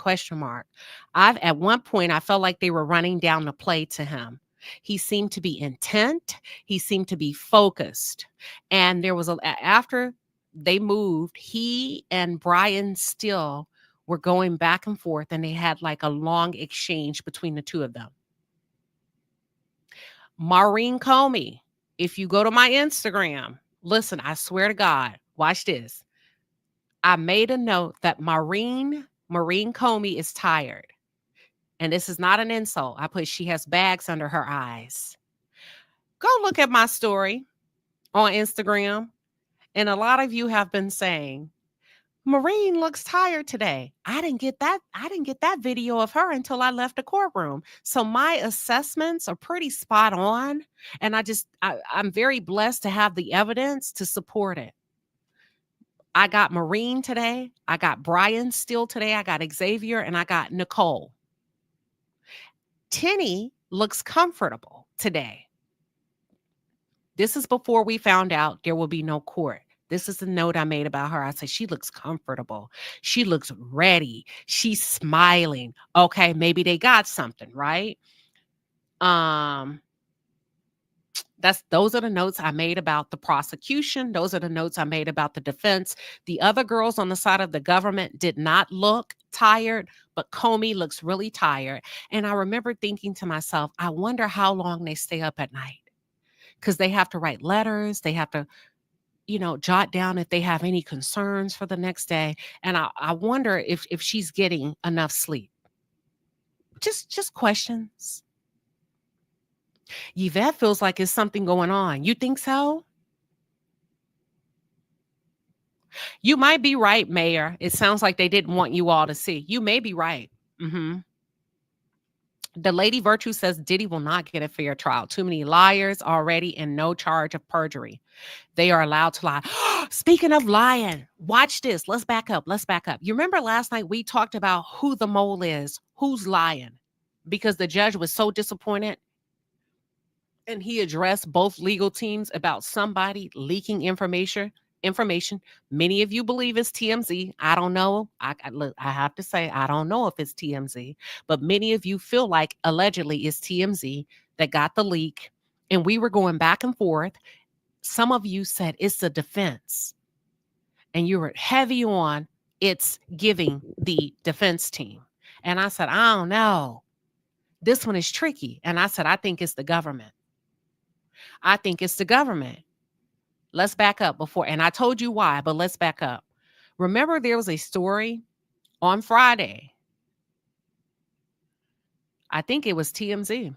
At one point, I felt like they were running down the play to him. He seemed to be intent. He seemed to be focused. And there was after they moved, he and Brian Steele were going back and forth, and they had like a long exchange between the two of them. Maureen Comey, if you go to my Instagram, listen, I swear to God, watch this. I made a note that Maureen Comey is tired. And this is not an insult. I put, she has bags under her eyes. Go look at my story on Instagram. And a lot of you have been saying, Maureen looks tired today. I didn't get that video of her until I left the courtroom. So my assessments are pretty spot on. And I'm very blessed to have the evidence to support it. I got Maureen today. I got Brian Steele today. I got Xavier, and I got Nicole. Tenny looks comfortable today. This is before we found out there will be no court. This is the note I made about her. I said, she looks comfortable. She looks ready. She's smiling. Okay, maybe they got something, right? Those are the notes I made about the prosecution. Those are the notes I made about the defense. The other girls on the side of the government did not look tired, but Comey looks really tired. And I remember thinking to myself, I wonder how long they stay up at night, because they have to write letters. They have to, jot down if they have any concerns for the next day. And I wonder if she's getting enough sleep. Just questions. Yvette feels like there's something going on. You think so? You might be right, Mayor. It sounds like they didn't want you all to see. You may be right. The Lady Virtue says Diddy will not get a fair trial. Too many liars already and no charge of perjury. They are allowed to lie. Speaking of lying, watch this. Let's back up. You remember last night we talked about who the mole is, who's lying, because the judge was so disappointed. And he addressed both legal teams about somebody leaking information. Many of you believe it's TMZ. I don't know. I have to say, I don't know if it's TMZ, but many of you feel like allegedly it's TMZ that got the leak. And we were going back and forth. Some of you said it's the defense. And you were heavy on it's giving the defense team. And I said, I don't know. This one is tricky. And I said, I think it's the government. Let's back up before, and I told you why, but let's back up. Remember, there was a story on Friday. I think it was TMZ.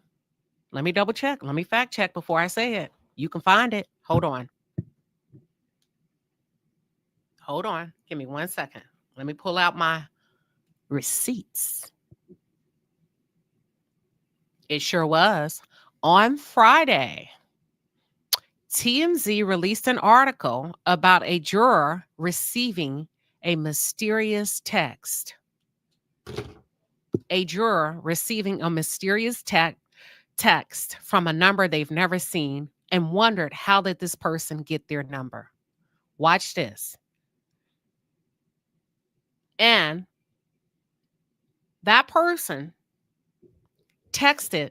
Let me double check. Let me fact check before I say it. You can find it. Hold on. Give me 1 second. Let me pull out my receipts. It sure was On Friday, TMZ released an article about a juror receiving a mysterious text. A juror receiving a mysterious text from a number they've never seen and wondered, how did this person get their number? Watch this. And that person texted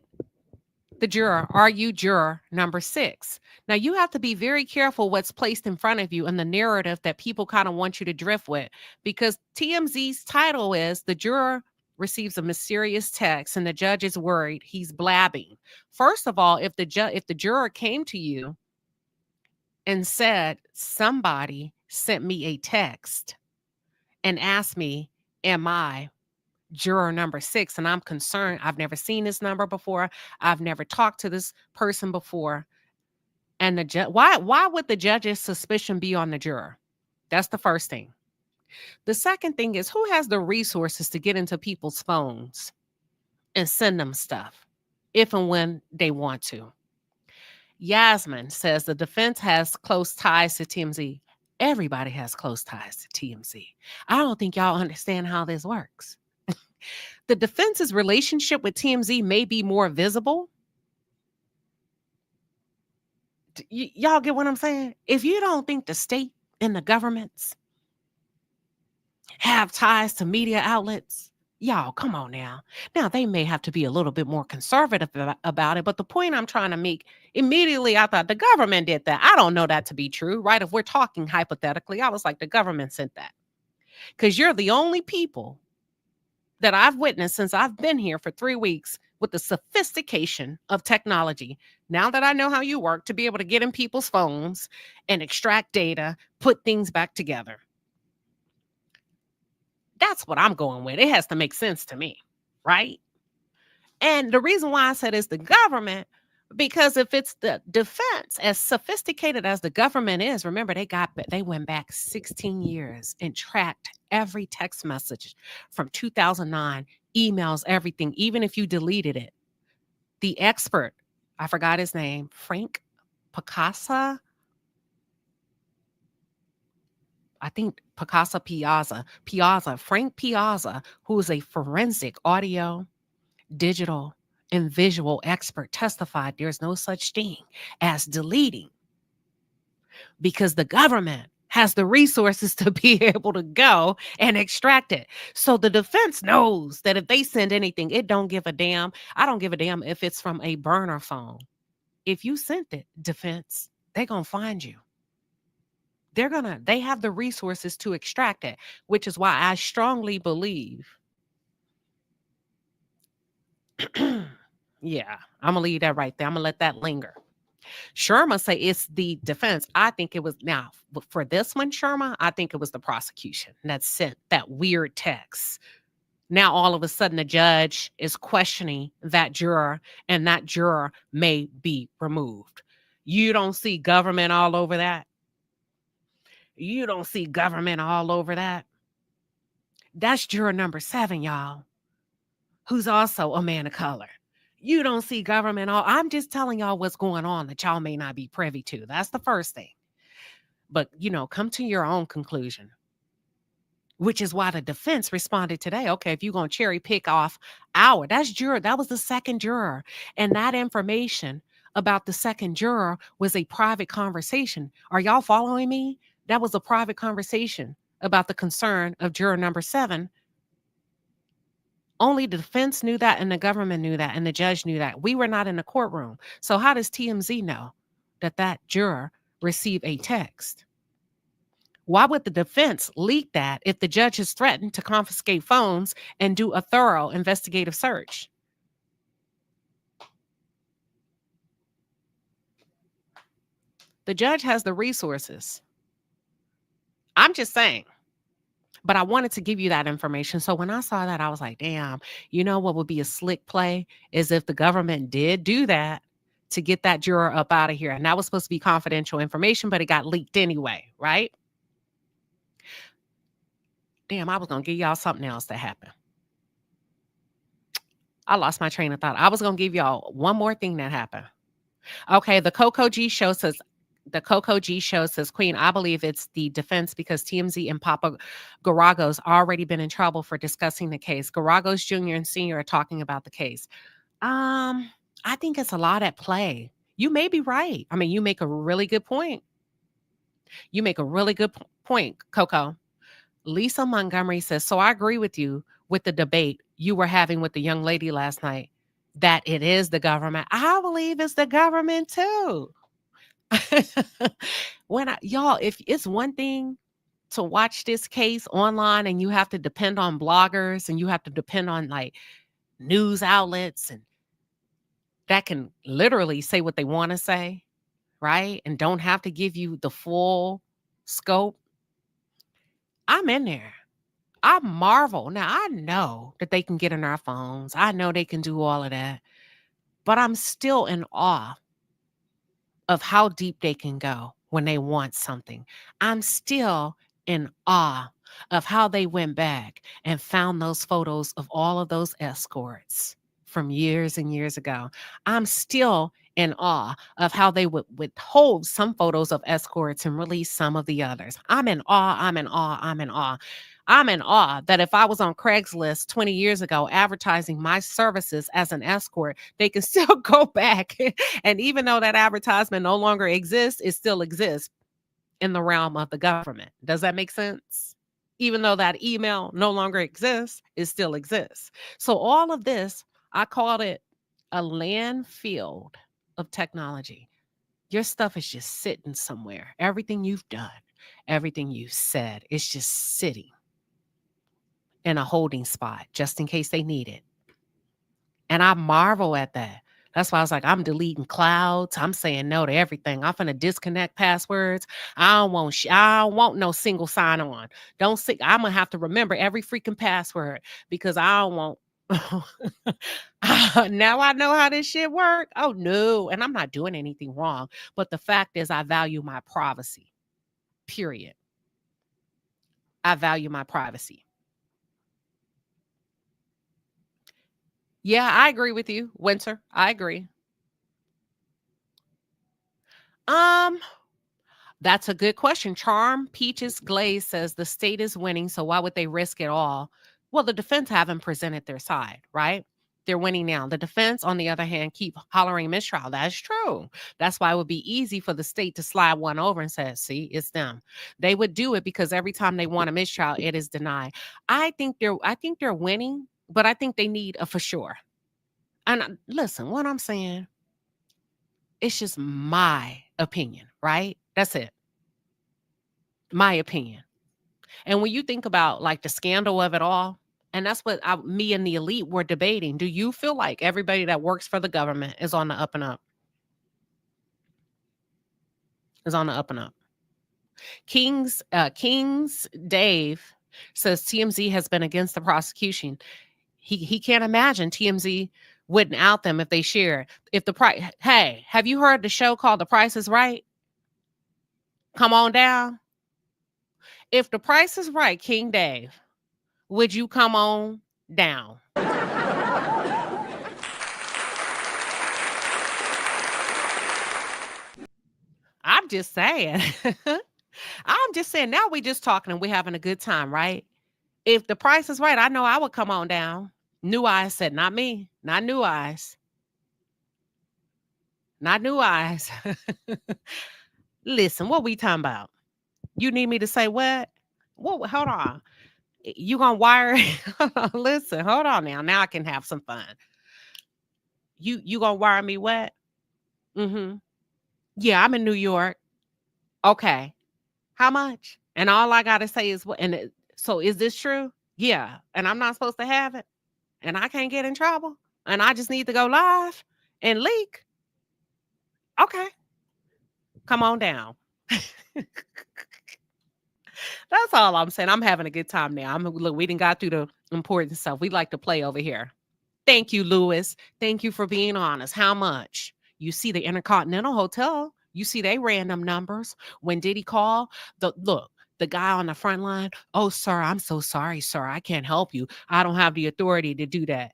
the juror, "Are you juror number 6?" Now, you have to be very careful what's placed in front of you and the narrative that people kind of want you to drift with, because TMZ's title is "The Juror Receives a Mysterious Text and the Judge is Worried He's Blabbing." First of all, if the juror came to you and said, "Somebody sent me a text and asked me, am I juror number 6? And I'm concerned. I've never seen this number before. I've never talked to this person before." And the why would the judge's suspicion be on the juror? That's the first thing. The second thing is, who has the resources to get into people's phones and send them stuff if and when they want to? Yasmin says the defense has close ties to TMZ. Everybody has close ties to TMZ. I don't think y'all understand how this works. The defense's relationship with TMZ may be more visible. Y'all get what I'm saying? If you don't think the state and the governments have ties to media outlets, y'all, come on now. Now, they may have to be a little bit more conservative about it, but the point I'm trying to make, immediately I thought the government did that. I don't know that to be true, right? If we're talking hypothetically, I was like, the government sent that. Because you're the only people that I've witnessed since I've been here for 3 weeks with the sophistication of technology, now that I know how you work, to be able to get in people's phones and extract data, put things back together. That's what I'm going with. It has to make sense to me, right? And the reason why I said it's the government, because if it's the defense, as sophisticated as the government is, remember, they went back 16 years and tracked every text message from 2009, emails, everything, even if you deleted it. The expert, I forgot his name, Frank Piazza. I think Frank Piazza, who is a forensic audio, digital, and visual expert, testified there's no such thing as deleting, because the government has the resources to be able to go and extract it. So the defense knows that if they send anything, it don't give a damn. I don't give a damn if it's from a burner phone. If you sent it, defense, they're going to find you. They have the resources to extract it, which is why I strongly believe. Yeah, I'm going to leave that right there. I'm going to let that linger. Sherma say it's the defense. I think it was, now for this one, Sherma, I think it was the prosecution that sent that weird text. Now, all of a sudden, the judge is questioning that juror, and that juror may be removed. You don't see government all over that. You don't see government all over that. That's juror number 7, y'all, who's also a man of color. You don't see government all. I'm just telling y'all what's going on that y'all may not be privy to. That's the first thing. But, come to your own conclusion, which is why the defense responded today. Okay, if you're going to cherry pick off that was the second juror. And that information about the second juror was a private conversation. Are y'all following me? That was a private conversation about the concern of juror number 7. Only the defense knew that, and the government knew that, and the judge knew that. We were not in the courtroom. So how does TMZ know that juror received a text? Why would the defense leak that if the judge has threatened to confiscate phones and do a thorough investigative search? The judge has the resources. I'm just saying. But I wanted to give you that information. So when I saw that, I was like, damn, you know what would be a slick play is if the government did do that to get that juror up out of here. And that was supposed to be confidential information, but it got leaked anyway, right? Damn, I was going to give y'all something else that happened. I lost my train of thought. I was going to give y'all one more thing that happened. Okay, the Coco G show says, Queen, I believe it's the defense because TMZ and Papa Garagos already been in trouble for discussing the case. Garagos Jr. and Sr. are talking about the case. I think it's a lot at play. You may be right. I mean, you make a really good point. You make a really good point, Coco. Lisa Montgomery says, so I agree with you with the debate you were having with the young lady last night, that it is the government. I believe it's the government too. Y'all, if it's one thing to watch this case online and you have to depend on bloggers and you have to depend on like news outlets and that can literally say what they want to say, right? And don't have to give you the full scope. I'm in there. I marvel. Now, I know that they can get in our phones. I know they can do all of that. But I'm still in awe of how deep they can go when they want something. I'm still in awe of how they went back and found those photos of all of those escorts from years and years ago. I'm still in awe of how they would withhold some photos of escorts and release some of the others. I'm in awe. I'm in awe. I'm in awe. I'm in awe that if I was on Craigslist 20 years ago advertising my services as an escort, they can still go back. And even though that advertisement no longer exists, it still exists in the realm of the government. Does that make sense? Even though that email no longer exists, it still exists. So all of this, I called it a landfill of technology. Your stuff is just sitting somewhere. Everything you've done, everything you've said, it's just sitting in a holding spot just in case they need it. And I marvel at that. That's why I was like, I'm deleting clouds. I'm saying no to everything. I'm finna disconnect passwords. I don't want no single sign on. I'm gonna have to remember every freaking password because I don't want. Now I know how this shit work. Oh no, and I'm not doing anything wrong. But the fact is, I value my privacy. Period. I value my privacy. Yeah, I agree with you, Winter. I agree. That's a good question. Charm Peaches Glaze says the state is winning, so why would they risk it all? Well, the defense haven't presented their side, right? They're winning now. The defense, on the other hand, keep hollering mistrial. That's true. That's why it would be easy for the state to slide one over and say, see, it's them. They would do it because every time they want a mistrial, it is denied. I think they're winning, but I think they need a for sure. And listen, what I'm saying, it's just my opinion, right? That's it. My opinion. And when you think about like the scandal of it all, and that's what me and the elite were debating. Do you feel like everybody that works for the government is on the up and up? Is on the up and up. King's Dave says TMZ has been against the prosecution. He can't imagine TMZ wouldn't out them if they share. If the price, hey, have you heard the show called The Price is Right? Come on down. If The Price is Right, King Dave, would you come on down? I'm just saying. I'm just saying, now we just talking and we're having a good time, right? If The Price is Right, I know I would come on down. New Eyes said, not me, not New Eyes. Not New Eyes. Listen, what we talking about? You need me to say what? What? Hold on. You gonna wire? Listen, hold on now. Now I can have some fun. You gonna wire me what? Mm-hmm. Yeah, I'm in New York. Okay. How much? And all I gotta say is what? So is this true? Yeah. And I'm not supposed to have it. And I can't get in trouble. And I just need to go live and leak. Okay. Come on down. That's all I'm saying. I'm having a good time now. Look, we done got through the important stuff. We like to play over here. Thank you, Lewis. Thank you for being honest. How much? You see the Intercontinental Hotel. You see they random numbers. When Diddy called, the guy on the front line, oh, sir, I'm so sorry, sir. I can't help you. I don't have the authority to do that.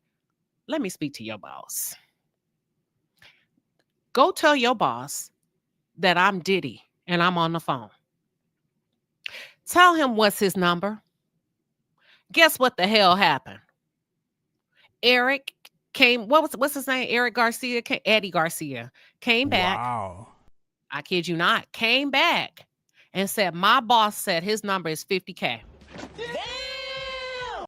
let me speak to your boss. Go tell your boss that I'm Diddy and I'm on the phone. Tell him what's his number. Guess what the hell happened? Eric came, what's his name? Eric Garcia, Eddie Garcia came back. Wow. I kid you not, came back and said, my boss said his number is 50K. Damn!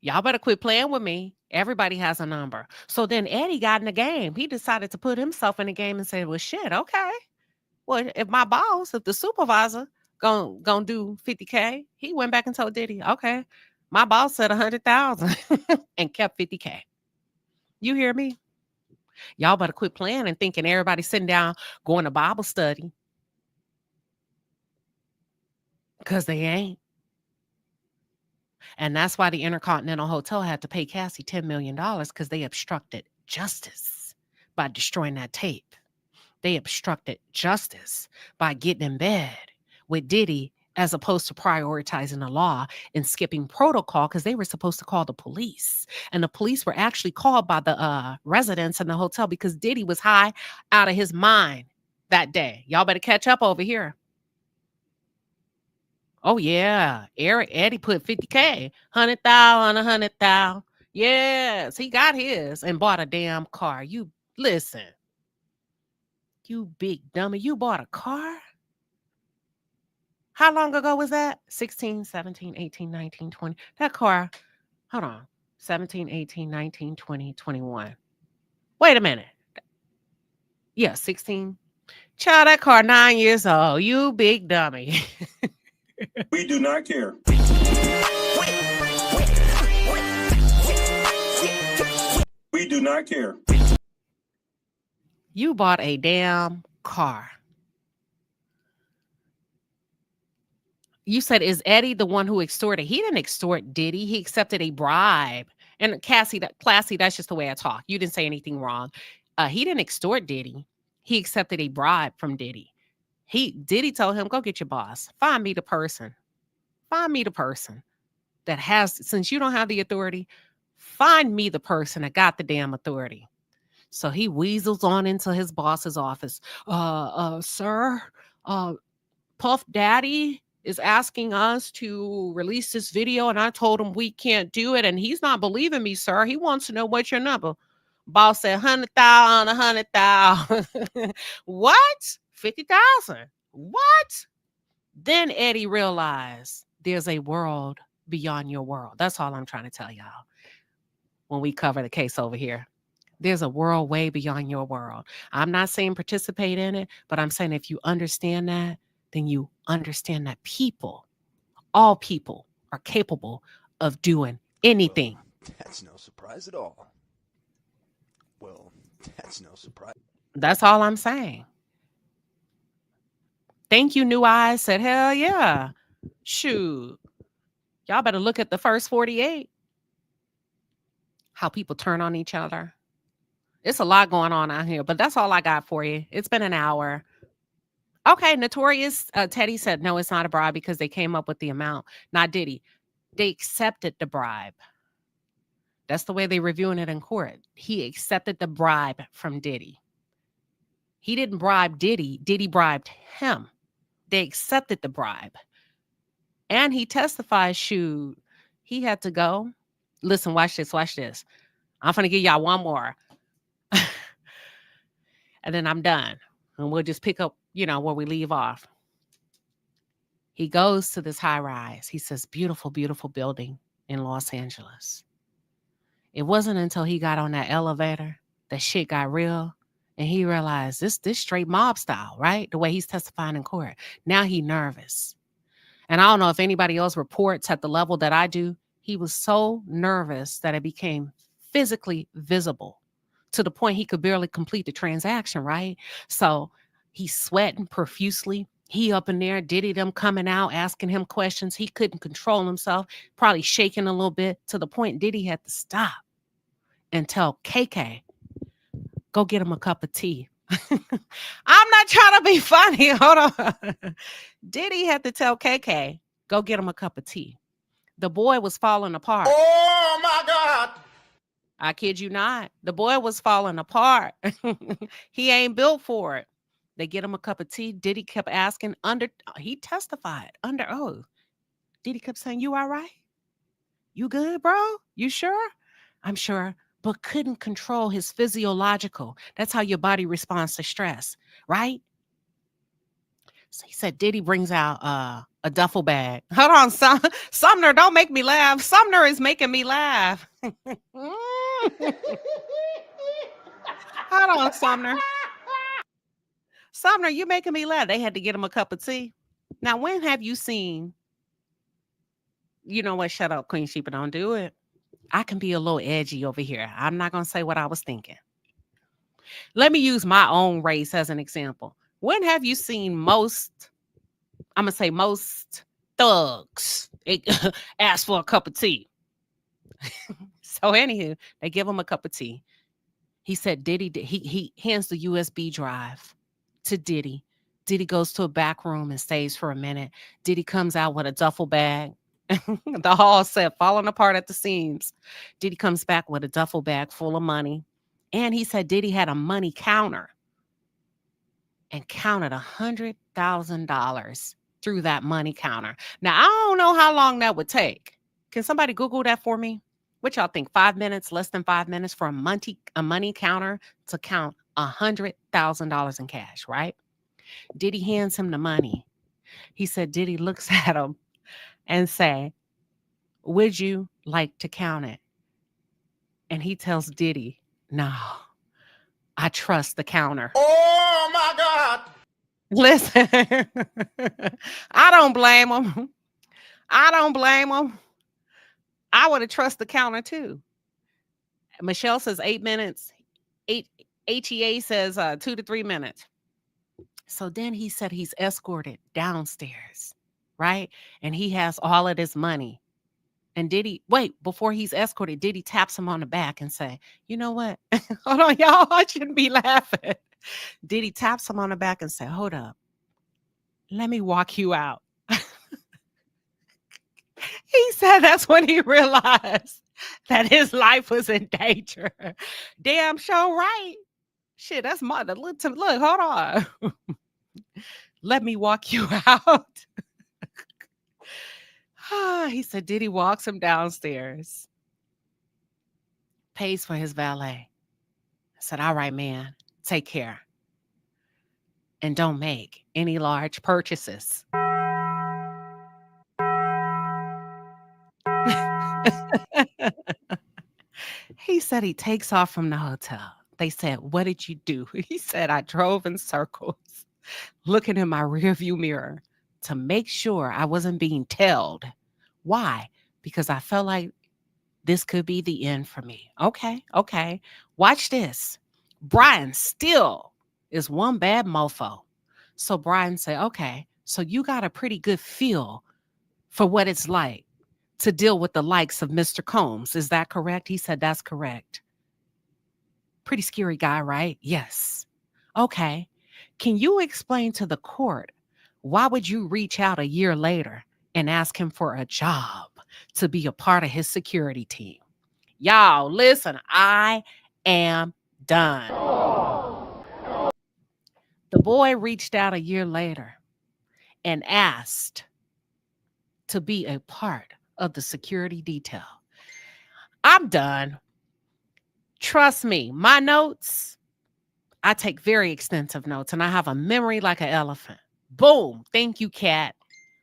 Y'all better quit playing with me. Everybody has a number. So then Eddie got in the game. He decided to put himself in the game and say, well, shit, okay. Well, if my boss, if the supervisor gonna do 50K, he went back and told Diddy, okay, my boss said 100,000 and kept 50K. You hear me? Y'all better quit playing and thinking everybody's sitting down going to Bible study. Because they ain't. And that's why the Intercontinental Hotel had to pay Cassie $10 million, because they obstructed justice by destroying that tape. They obstructed justice by getting in bed with Diddy as opposed to prioritizing the law and skipping protocol, because they were supposed to call the police. And the police were actually called by the residents in the hotel because Diddy was high out of his mind that day. Y'all better catch up over here. Oh, yeah. Eddie put 50K, 100,000, 100,000. Yes, he got his and bought a damn car. You listen, you big dummy, you bought a car? How long ago was that? 16, 17, 18, 19, 20. That car, hold on. 17, 18, 19, 20, 21. Wait a minute. Yeah, 16. Child, that car 9 years old. You big dummy. We do not care. We do not care. You bought a damn car. You said, is Eddie the one who extorted? He didn't extort Diddy. He accepted a bribe. And Cassie, classy, that's just the way I talk. You didn't say anything wrong. He didn't extort Diddy. He accepted a bribe from Diddy. Diddy told him, go get your boss. Find me the person. Find me the person that has, since you don't have the authority, find me the person that got the damn authority. So he weasels on into his boss's office. Sir, Puff Daddy is asking us to release this video, and I told him we can't do it, and he's not believing me, sir. He wants to know what's your number. Boss said 100,000, 100,000. What? 50,000. What? Then Eddie realized there's a world beyond your world. That's all I'm trying to tell y'all when we cover the case over here. There's a world way beyond your world. I'm not saying participate in it, but I'm saying if you understand that, then you understand that people, all people, are capable of doing anything. Well, that's no surprise at all. Well, that's no surprise. That's all I'm saying. Thank you, New Eyes said, hell yeah. Shoot. Y'all better look at the first 48. How people turn on each other. It's a lot going on out here, but that's all I got for you. It's been an hour. Okay, Notorious Teddy said, no, it's not a bribe because they came up with the amount. Not Diddy. They accepted the bribe. That's the way they're reviewing it in court. He accepted the bribe from Diddy. He didn't bribe Diddy. Diddy bribed him. They accepted the bribe. And he testified, shoot, he had to go. Listen, watch this, watch this. I'm going to give y'all one more. And then I'm done. And we'll just pick up, where we leave off. He goes to this high rise. He says, beautiful, beautiful building in Los Angeles. It wasn't until he got on that elevator that shit got real. And he realized this straight mob style, right? The way he's testifying in court. Now he nervous. And I don't know if anybody else reports at the level that I do. He was so nervous that it became physically visible to the point he could barely complete the transaction, right? So he's sweating profusely. He up in there, Diddy them coming out, asking him questions. He couldn't control himself, probably shaking a little bit to the point Diddy had to stop and tell KK, go get him a cup of tea. I'm not trying to be funny. Hold on. Diddy had to tell KK, go get him a cup of tea. The boy was falling apart. Oh, my God. I kid you not. The boy was falling apart. He ain't built for it. They get him a cup of tea. Diddy kept asking he testified under oath. Diddy kept saying, "You all right? You good, bro? You sure?" "I'm sure," but couldn't control his physiological. That's how your body responds to stress, right? So he said Diddy brings out a duffel bag. Hold on, Sumner, don't make me laugh. Sumner is making me laugh. Hold on, Sumner. Sumner, you're making me laugh. They had to get him a cup of tea. Now, when have you seen, you know what? Shut up, Queen Sheba, don't do it. I can be a little edgy over here. I'm not going to say what I was thinking. Let me use my own race as an example. When have you seen most thugs ask for a cup of tea? So anywho, they give him a cup of tea. He said Diddy, he hands the USB drive to Diddy. Diddy goes to a back room and stays for a minute. Diddy comes out with a duffel bag. The hall set falling apart at the seams. Diddy comes back with a duffel bag full of money. And he said Diddy had a money counter and counted $100,000 through that money counter. Now, I don't know how long that would take. Can somebody Google that for me? What y'all think? 5 minutes, less than 5 minutes for a money counter to count $100,000 in cash, right? Diddy hands him the money. He said Diddy looks at him and say, "Would you like to count it?" And he tells Diddy, "No, I trust the counter." Oh my God. Listen, I don't blame him. I don't blame him. I would have trusted the counter too. Michelle says 8 minutes. HEA says 2 to 3 minutes. So then he said he's escorted downstairs, right? And he has all of this money. And before he's escorted, Diddy taps him on the back and say, "You know what?" Hold on, y'all. I shouldn't be laughing. Diddy taps him on the back and say, "Hold up. Let me walk you out." He said that's when he realized that his life was in danger. Damn sure right. Shit, that's mother. Look, hold on. "Let me walk you out." He said Diddy walks him downstairs, pays for his valet. I said, "All right, man, take care. And don't make any large purchases." He said he takes off from the hotel. They said, "What did you do?" He said, "I drove in circles, looking in my rearview mirror to make sure I wasn't being tailed." Why? Because I felt like this could be the end for me. Okay. Watch this. Brian still is one bad mofo. So Brian said, "Okay, so you got a pretty good feel for what it's like to deal with the likes of Mr. Combs. Is that correct?" He said, "That's correct." "Pretty scary guy, right?" "Yes." "Okay. Can you explain to the court why would you reach out a year later and ask him for a job to be a part of his security team?" Y'all, listen, I am done. The boy reached out a year later and asked to be a part of the security detail. I'm done. Trust me, my notes, I take very extensive notes and I have a memory like an elephant. Boom. Thank you, Kat.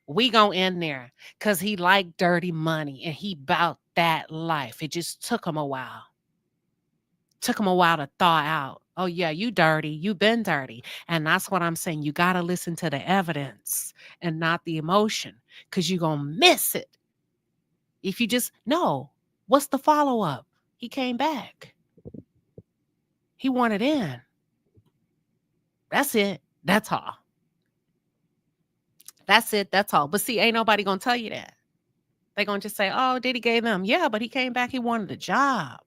We gonna end there because he liked dirty money and he bout that life. It just took him a while. Took him a while to thaw out. Oh yeah, you dirty. You been dirty. And that's what I'm saying. You got to listen to the evidence and not the emotion because you're going to miss it. If you just, no, what's the follow-up? He came back. He wanted in. That's it. That's all. That's it. That's all. But see, ain't nobody going to tell you that. They're going to just say, "Oh, Diddy gave him." Yeah, but he came back. He wanted a job.